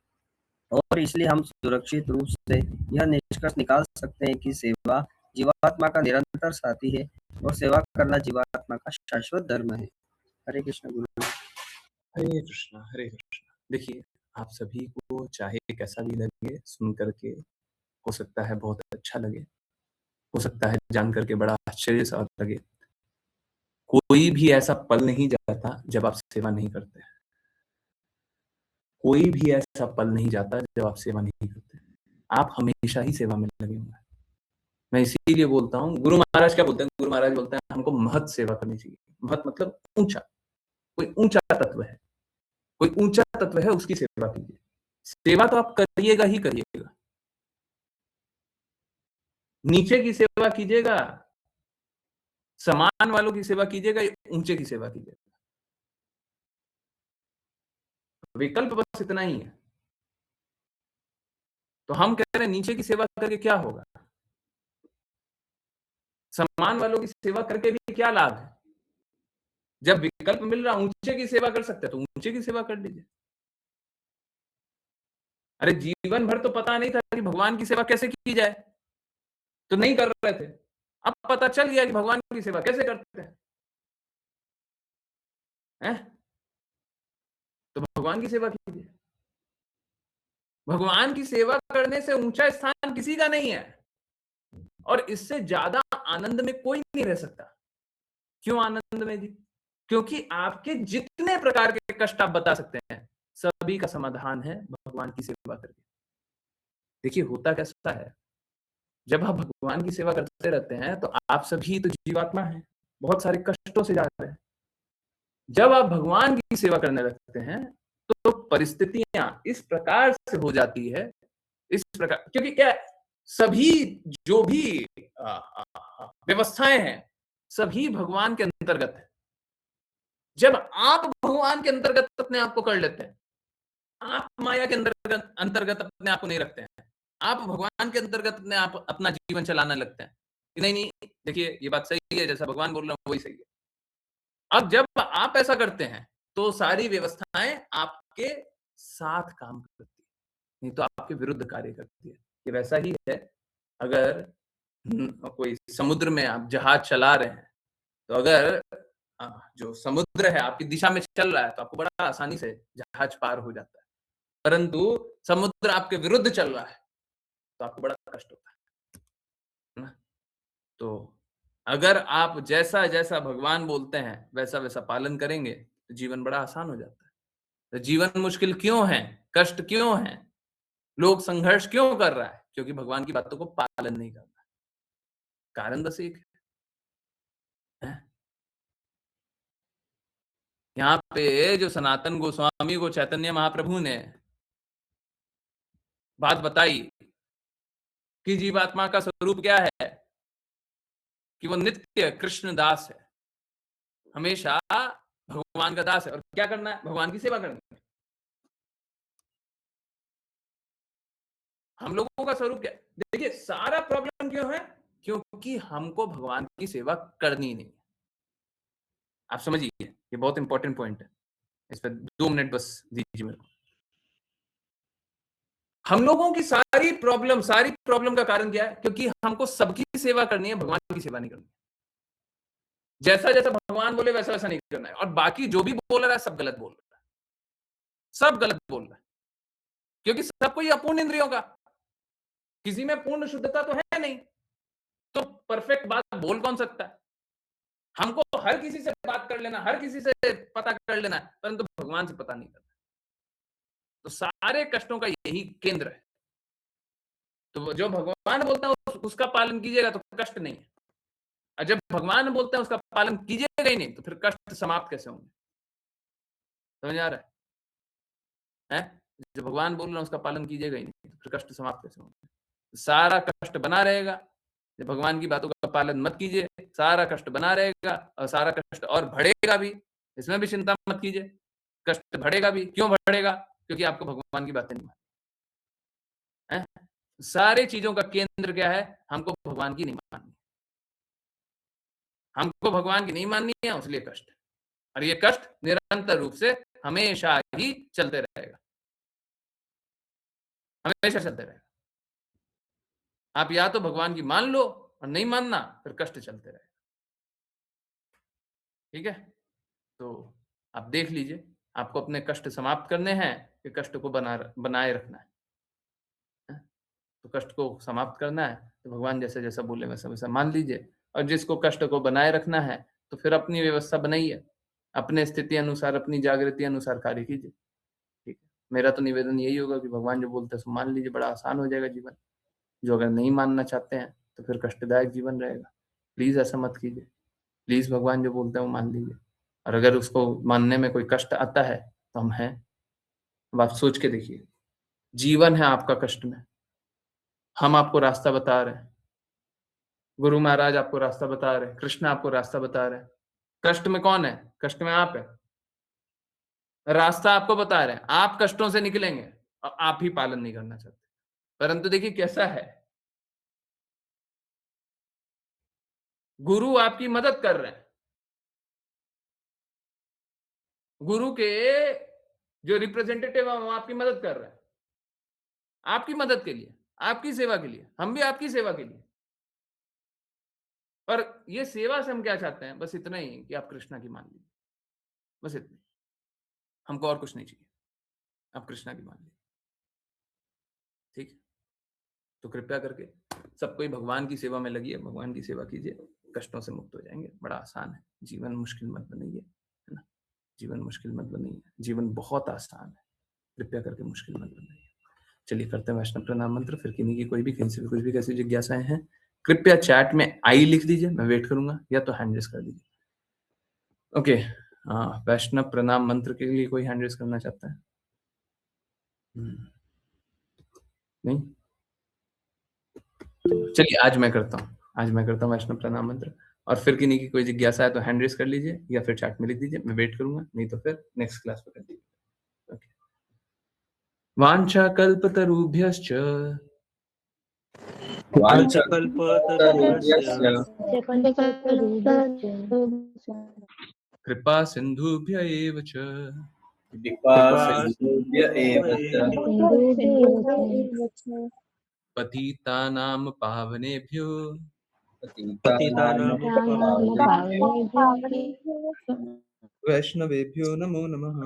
और इसलिए हम सुरक्षित रूप से यह निष्कर्ष निकाल सकते हैं कि सेवा जीवात्मा का निरंतर साथी है और सेवा करना जीवात्मा का शाश्वत धर्म है। हरे कृष्ण गुरु। हरे कृष्णा हरे कृष्णा। देखिए, आप सभी को चाहे कैसा भी लगे, सुन करके हो सकता है बहुत अच्छा लगे, हो सकता है जान करके बड़ा आश्चर्य सा लगे। कोई भी ऐसा पल नहीं जाता जब आप सेवा नहीं करते। कोई भी ऐसा पल नहीं जाता जब आप सेवा नहीं करते। आप हमेशा ही सेवा में लगे होंगे। मैं इसीलिए बोलता हूँ, गुरु महाराज क्या बोलते हैं? गुरु महाराज बोलते हैं हमको महत सेवा करनी चाहिए। महत मतलब ऊंचा, कोई ऊंचा तत्व है, कोई ऊंचा तत्व है, उसकी सेवा कीजिए। सेवा तो आप करिएगा ही करिएगा, नीचे की सेवा कीजिएगा, समान वालों की सेवा कीजिएगा, ऊंचे की सेवा कीजिएगा। विकल्प बस इतना ही है। तो हम कह रहे हैं नीचे की सेवा करके क्या होगा? समान वालों की सेवा करके भी क्या लाभ है? जब विकल्प मिल रहा ऊंचे की सेवा कर सकते हैं तो ऊंचे की सेवा कर लीजिए। अरे जीवन भर तो पता नहीं था कि भगवान की सेवा कैसे की जाए, तो नहीं कर रहे थे। अब पता चल गया कि भगवान की सेवा कैसे करते हैं, हैं? तो भगवान की सेवा कीजिए। भगवान की सेवा करने से ऊंचा स्थान किसी का नहीं है और इससे ज्यादा आनंद में कोई नहीं रह सकता। क्यों आनंद में जी? क्योंकि आपके जितने प्रकार के कष्ट आप बता सकते हैं, सभी का समाधान है भगवान की सेवा करके। देखिए होता कैसा है, जब आप भगवान की सेवा करते रहते हैं तो आप सभी तो जीवात्मा हैं, बहुत सारे कष्टों से जा रहे हैं। जब आप भगवान की सेवा करने लगते हैं तो परिस्थितियां इस प्रकार से हो जाती है, इस प्रकार, क्योंकि क्या है, सभी जो भी व्यवस्थाएं हैं सभी भगवान के अंतर्गत है। जब आप भगवान के अंतर्गत अपने आप को कर लेते हैं, आप माया के अंतर्गत अंतर्गत अपने आप को नहीं रखते हैं, आप भगवान के अंतर्गत अपने आप अपना जीवन चलाने लगते हैं कि नहीं नहीं, देखिए ये बात सही है, जैसा भगवान बोल रहे हैं वही सही है। अब जब आप ऐसा करते हैं तो सारी व्यवस्थाएं आपके साथ काम करती है, नहीं तो आपके विरुद्ध कार्य करती है। ये वैसा ही है, अगर कोई समुद्र में आप जहाज चला रहे हैं, तो अगर जो समुद्र है आपकी दिशा में चल रहा है तो आपको बड़ा आसानी से जहाज पार हो जाता है, परंतु समुद्र आपके विरुद्ध चल रहा है तो आपको बड़ा कष्ट होता है ना? तो अगर आप जैसा जैसा भगवान बोलते हैं वैसा वैसा पालन करेंगे तो जीवन बड़ा आसान हो जाता है। तो जीवन मुश्किल क्यों है, कष्ट क्यों है, लोग संघर्ष क्यों कर रहा है? क्योंकि भगवान की बातों को पालन नहीं करना। कारण बस एक है। यहाँ पे जो सनातन गोस्वामी को चैतन्य महाप्रभु ने बात बताई कि जीवात्मा का स्वरूप क्या है, कि वो नित्य कृष्ण दास है, हमेशा भगवान का दास है, और क्या करना है, भगवान की सेवा करनी है। हम लोगों का स्वरूप क्या, देखिए सारा प्रॉब्लम क्यों है, क्योंकि हमको भगवान की सेवा करनी नहीं। आप समझिए, ये बहुत इंपॉर्टेंट पॉइंट है, इस पर 2 मिनट बस दीजिए मेरे को। हम लोगों की सारी प्रॉब्लम का कारण क्या है, क्योंकि हमको सबकी सेवा करनी है, भगवान की सेवा नहीं करनी। जैसा जैसा भगवान बोले वैसा वैसा नहीं करना है, और बाकी जो भी बोल रहा है सब गलत बोल रहा है, सब गलत बोल रहा है, क्योंकि सबको ये अपूर्ण इंद्रियों का, किसी में पूर्ण शुद्धता तो है नहीं, तो परफेक्ट बात बोल कौन सकता है। हमको हर किसी से बात कर लेना, हर किसी से पता कर लेना है, परंतु भगवान से पता नहीं करना। तो सारे कष्टों का यही केंद्र है। तो जो भगवान बोलता है उसका पालन कीजिएगा तो कष्ट नहीं है, और जब भगवान बोलते हैं उसका पालन कीजिएगा ही नहीं, तो फिर कष्ट समाप्त कैसे होंगे? समझ आ रहा है? जब भगवान बोल रहे हैं उसका पालन कीजिएगा ही नहीं, तो फिर कष्ट समाप्त कैसे होंगे? सारा कष्ट बना रहेगा। जब भगवान की बातों का पालन मत कीजिए, सारा कष्ट बना रहेगा, और सारा कष्ट और बढ़ेगा भी। इसमें भी चिंता मत कीजिए, कष्ट बढ़ेगा भी। क्यों बढ़ेगा? क्योंकि आपको भगवान की बातें नहीं माननी है। सारी चीजों का केंद्र क्या है, हमको भगवान की नहीं माननी, हमको भगवान की नहीं माननी है, इसलिए कष्ट। और ये कष्ट निरंतर रूप से हमेशा ही चलते रहेगा, हमेशा चलते रहेगा। आप या तो भगवान की मान लो, और नहीं मानना फिर कष्ट चलते रहेगा। ठीक है, तो आप देख लीजिए, आपको अपने कष्ट समाप्त करने हैं कि कष्ट को बनाए रखना है। तो कष्ट को समाप्त करना है तो भगवान जैसा जैसा बोले वैसा वैसा मान लीजिए, और जिसको कष्ट को बनाए रखना है तो फिर अपनी व्यवस्था बनाइए, अपने स्थिति अनुसार, अपनी जागृति अनुसार कार्य कीजिए। ठीक है, मेरा तो निवेदन यही होगा कि भगवान जो बोलते हैं सो मान लीजिए, बड़ा आसान हो जाएगा जीवन। जो अगर नहीं मानना चाहते हैं तो फिर कष्टदायक जीवन रहेगा। प्लीज ऐसा मत कीजिए, प्लीज भगवान जो बोलते हैं वो मान लीजिए। और अगर उसको मानने में कोई कष्ट आता है तो हम हैं। अब आप सोच के देखिए, जीवन है आपका कष्ट में, हम आपको रास्ता बता रहे हैं, गुरु महाराज आपको रास्ता बता रहे हैं, कृष्ण आपको रास्ता बता रहे हैं। कष्ट में कौन है? कष्ट में आप है। रास्ता आपको बता रहे हैं, आप कष्टों से निकलेंगे, और आप ही पालन नहीं करना चाहते। परंतु देखिए कैसा है, गुरु आपकी मदद कर रहे हैं। गुरु के जो रिप्रेजेंटेटिव है वो आपकी मदद कर रहे हैं, आपकी मदद के लिए, आपकी सेवा के लिए। हम भी आपकी सेवा के लिए। पर ये सेवा से हम क्या चाहते हैं? बस इतना ही कि आप कृष्णा की मान लीजिए, बस इतना। हमको और कुछ नहीं चाहिए, आप कृष्णा की मान लीजिए। ठीक है, तो कृपया करके सब कोई भगवान की सेवा में लगिए, भगवान की सेवा कीजिए, कष्टों से मुक्त हो जाएंगे। बड़ा आसान है, जीवन मुश्किल मत बनाइए, है ना? जीवन मुश्किल मत बनाइए, जीवन बहुत आसान है, कृपया करके मुश्किल मत बनाइए। चलिए करते हैं वैष्णव प्रणाम मंत्र। फिर किन्हीं की कोई भी कहीं से भी कुछ भी कैसी जिज्ञासाएं हैं, कृपया चैट में आई लिख दीजिए, मैं वेट करूंगा, या तो हैंड रेस कर दीजिए। ओके, वैष्णव प्रणाम मंत्र के लिए कोई हैंड रेस करना चाहता है? नहीं, चलिए आज मैं करता हूँ वैष्णव प्रणाम मंत्र। और फिर किन्हीं की कोई जिज्ञासा है तो हैंड रेस कर लीजिए, या फिर चैट में लिख दीजिए, मैं वेट करूंगा, नहीं तो फिर नेक्स्ट क्लास में कर दीजिए। ओके। वांछा कल्पतरुभ्यश्च कृपा सिंधुभ्य एव च पतितानां पावनेभ्यो वैष्णवेभ्यो नमो नमः।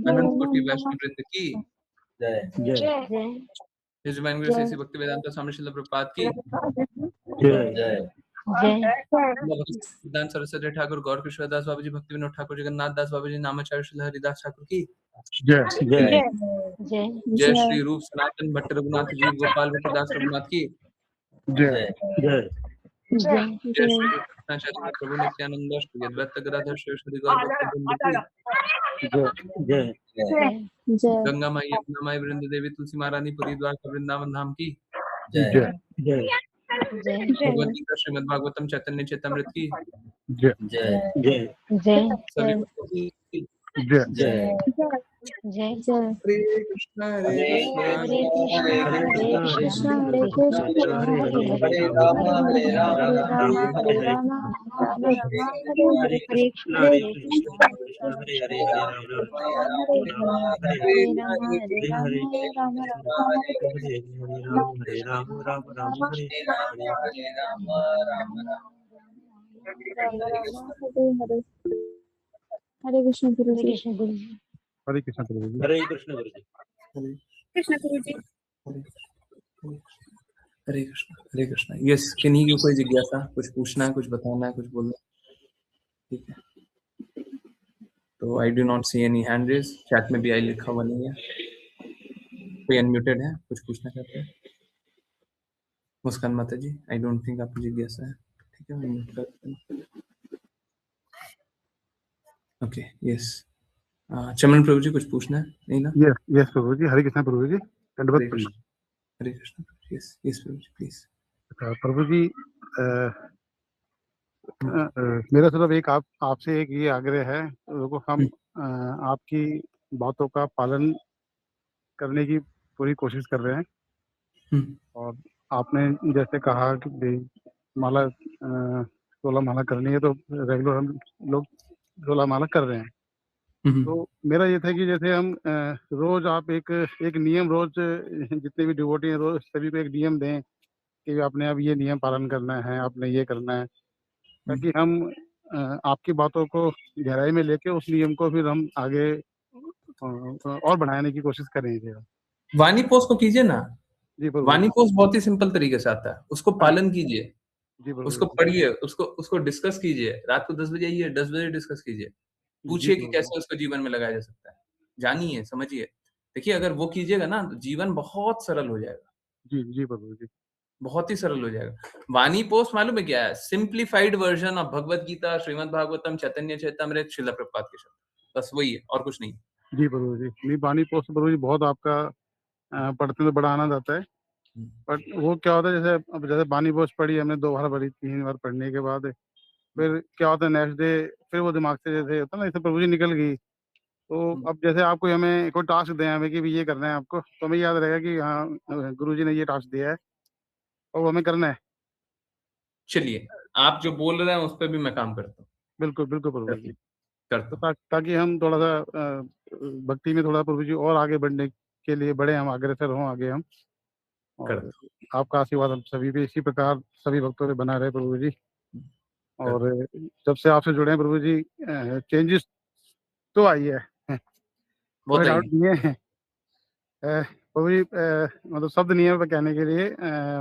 अनंत कोटि वैष्णव वृंद की जय। हिज डिवाइन ग्रेस ऐसी भक्ति वेदांत स्वामी श्रील प्रभुपाद की जय। सिद्धांत सरस्वती ठाकुर, गौर किशोरदास बाबा जी, भक्ति विनोद ठाकुर, जगन्नाथ दास बाबा जी, नामाचार्य श्री हरिदास ठाकुर की जय जय जय। श्री रूप सनातन भट्ट रघुनाथ जी, गोपाल भट्ट दास रघुनाथ की जय जय जय। श्री कृष्ण चैतन्य प्रभु नित्यानंद, श्री अद्वैत गदाधर श्री गौर भक्तवृंद की जय जय गंगा माई, यमुना माई, वृंद देवी, तुलसी महारानी, पुरी द्वारका वृंदावन धाम की जय जय भगवद गीता श्रीमद् भागवतम चैतन्य चैतामृत की जय जय जय सभी भक्तों की जय जय हरे कृष्ण हरे कृष्ण हरे कृष्ण हरे हरे राम हरे राम राम राम हरे हरे कृष्ण हरे कृष्ण कृष्ण हरे हरे हरे राम हरे हरे हरे राम राम राम हरे हरे राम राम राम हरे कृष्ण गुरु जी। हरे कृष्ण प्रभु जी। हरे कृष्ण गुरु जी। कृष्ण गुरु जी। हरे कृष्ण। यस, किन्हीं की कोई जिज्ञासा, कुछ पूछना है, कुछ बताना है, कुछ बोलना है? ठीक है, तो I do not see any hand raise. Chat में भी आई लिखा हुआ नहीं है। कोई अनम्यूटेड है, कुछ पूछना चाहते हैं? मुस्कान माता जी, आई डोंट थिंक आपकी जिज्ञासा है। ठीक है, unmute करते हैं। Okay, yes. चमन प्रभु जी, कुछ पूछना है? नहीं ना? यस यस प्रभु जी। हरे कृष्ण प्रभु जी। दंडवत हरे प्रणाम। हरे कृष्ण। यस यस प्रभु जी, प्लीज। प्रभु जी, मेरा सिर्फ एक आपसे एक ये आग्रह है, देखो हम आपकी बातों का पालन करने की पूरी कोशिश कर रहे हैं। और आपने जैसे कहा कि माला 16 माला करनी है, तो रेगुलर हम लोग 16 माला कर रहे हैं। तो मेरा ये था कि जैसे हम रोज आप एक नियम, रोज जितने भी डिवोटी हैं रोज सभी को एक नियम दें कि आपने अब ये नियम पालन करना है, आपने ये करना है, ताकि हम आपकी बातों को गहराई में लेके उस नियम को फिर हम आगे और बढ़ाने की कोशिश करेंगे। वाणी पोस्ट को कीजिए ना। जी प्रभु। वाणी पोस्ट बहुत ही सिंपल तरीके से आता है, उसको पालन कीजिए, जी प्रभु। उसको पढ़िए, उसको डिस्कस कीजिए। रात को 10 बजे आइए, 10 बजे डिस्कस कीजिए। पूछिए कि कैसे उसको जीवन में लगाया जा सकता है। जानिए, समझिए। देखिए, अगर वो कीजिएगा ना तो जीवन बहुत सरल हो जाएगा। जी जी प्रभु जी। बहुत ही सरल हो जाएगा। वाणी पोस्ट मालूम है क्या है? Simplified version of Bhagavad Gita, Shrimad Bhagavatam, चैतन्य चैतामृत, श्रील प्रभुपाद के शब्द, बस वही है और कुछ नहीं। जी प्रभु जी। नहीं, वाणी पोस्ट प्रभु जी बहुत आपका पढ़ते तो बड़ा आनंद आता है। बट वो क्या होता है, जैसे अब जैसे वाणी पोस्ट पढ़ी हमने 2 बार पढ़ी, 3 बार पढ़ने के बाद फिर क्या होता है, नेक्स्ट डे फिर वो दिमाग से जैसे होता है ना, जैसे प्रभु जी निकल गई। तो अब जैसे आपको हमें कोई टास्क दें हमें कि भी ये करना है आपको, तो हमें याद रहेगा कि हाँ गुरु जी ने ये टास्क दिया है और वो हमें करना है। चलिए, आप जो बोल रहे हैं उस पर भी मैं काम करता हूँ। बिल्कुल बिल्कुल प्रभु जी। करता तो ताकि हम थोड़ा सा भक्ति में थोड़ा प्रभु जी और आगे बढ़ने के लिए बढ़े, हम अग्रसर हों आगे हम। और आपका आशीर्वाद हम सभी पे इसी प्रकार सभी भक्तों पे बना रहे प्रभु जी। और जब से आपसे जुड़े हैं प्रभु जी, चेंजेस तो आई है, कोई डाउट नहीं है। प्रभु जी, मतलब शब्द नहीं है कहने के लिए,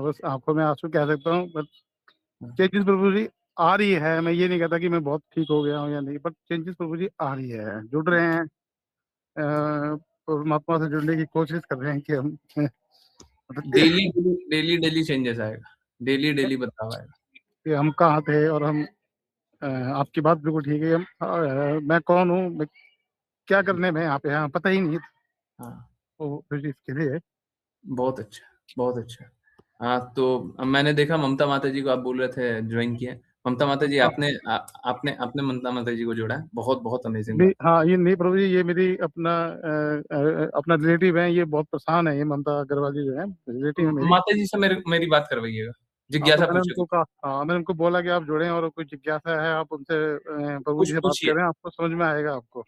बस आंखों में आंसू कह सकता हूँ। बट चेंजेस प्रभु जी आ रही है। मैं ये नहीं कहता कि मैं बहुत ठीक हो गया हूँ या नहीं, बट चेंजेस प्रभु जी आ रही है, जुड़ रहे हैं, परमात्मा से जुड़ने की कोशिश कर रहे हैं कि हम डेली चेंजेस आएगा, डेली बदलाव आएगा कि हम कहाँ थे और हम आपकी बात बिल्कुल ठीक है। हम मैं कौन हूँ, मैं क्या करने में यहाँ पे, हाँ पता ही नहीं था। तो फिर इसके लिए बहुत अच्छा। हाँ, तो मैंने देखा ममता माता जी को आप बोल रहे थे ज्वाइन किए। ममता माता जी, आपने ममता माता जी को जोड़ा है, बहुत अमेजिंग। हाँ, ये नहीं प्रभु जी, ये मेरी अपना रिलेटिव है, ये बहुत परेशान है, ये ममता अग्रवाल जी जो है रिलेटिव है मेरी। माता जी से मेरी बात करवाइएगा, जिज्ञासा पूछिएगा। मैंने उनको बोला कि आप जुड़े और कोई जिज्ञासा है आप उनसे प्रभु जी से बात करें, आपको समझ में आएगा। आपको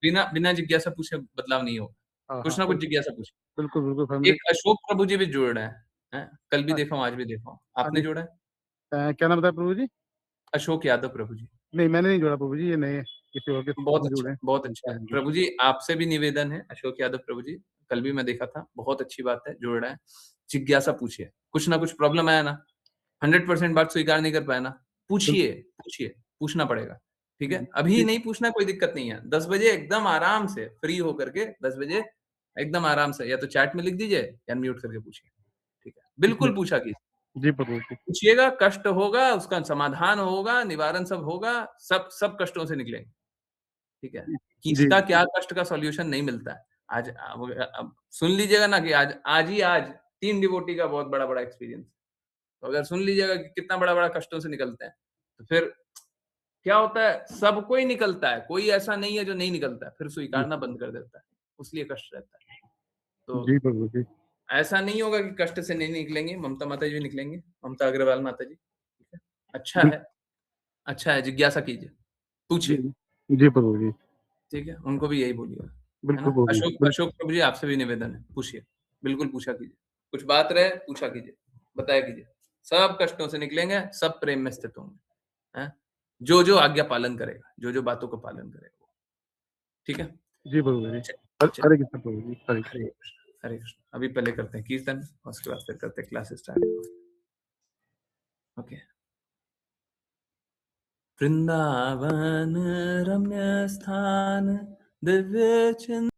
बिना जिज्ञासा पूछे बदलाव नहीं होगा। कुछ ना कुछ जिज्ञासा पूछे। बिल्कुल। एक अशोक प्रभु जी भी जुड़ रहे हैं, कल भी देखा हूँ, आज भी देखा हूँ। आपने जोड़ा है? क्या नाम बताया प्रभु जी? अशोक यादव प्रभु जी। नहीं, मैंने नहीं जोड़ा प्रभु जी, ये नहीं, किसी और के बहुत अच्छा है प्रभु जी। आपसे भी निवेदन है, अशोक यादव प्रभु जी, कल भी मैं देखा था, बहुत अच्छी बात है, जोड़ रहे हैं। जिज्ञासा पूछिए, कुछ ना कुछ प्रॉब्लम आया ना, 100% बात स्वीकार नहीं कर पाए ना, पूछिए, पूछना पड़ेगा, ठीक है? अभी नहीं पूछना कोई दिक्कत नहीं है, 10 बजे एकदम आराम से फ्री होकर के 10 बजे एकदम आराम से या तो चैट में लिख दीजिए या म्यूट करके पूछिए, ठीक है? बिल्कुल पूछा कीजिए। जी प्रभु जी। पूछिएगा, कष्ट होगा, उसका समाधान होगा, निवारण सब होगा, सब कष्टों से निकलेंगे, ठीक है? जी किसका क्या कष्ट का सॉल्यूशन नहीं मिलता है। आज अब सुन लीजिएगा ना कि आज 3 डिवोटी का बहुत बड़ा-बड़ा एक्सपीरियंस। तो अगर सुन लीजिएगा कि कितना बड़ा-बड़ा कष्टों से निकलते हैं, तो फिर क्या होता है, सबको ही निकलता है, कोई ऐसा नहीं है जो नहीं निकलता है, फिर स्वीकारना बंद कर देता है, उसलिए कष्ट रहता है। तो जी प्रभु जी। ऐसा नहीं होगा कि कष्ट से नहीं निकलेंगे, ममता माता जी भी निकलेंगे, ममता अग्रवाल माता जी, ठीक है? अच्छा है, जिज्ञासा कीजिए, जी पूछिए, जी प्रभु जी। ठीक है? उनको भी यही बोलिएगा, है बिल्कुल ना? प्रभु जी। अशोक प्रभु जी आपसे भी निवेदन है, पूछिए, बिल्कुल पूछा कीजिए, कुछ बात रहे पूछा कीजिए, बताया कीजिए, सब कष्टों से निकलेंगे, सब प्रेम में स्थित होंगे, हैं? जो आज्ञा पालन करेगा, जो बातों का पालन करेगा वो, ठीक है? जी प्रभु जी। चलिए, हरे कृष्ण प्रभु जी, हरे कृष्ण। हरे कृष्ण, हरे कृष्ण। अभी पहले करते हैं कीर्तन और उसके बाद फिर करते हैं क्लास स्टार्ट। ओके। वृंदावन रम्य स्थान दिव्य चिन्त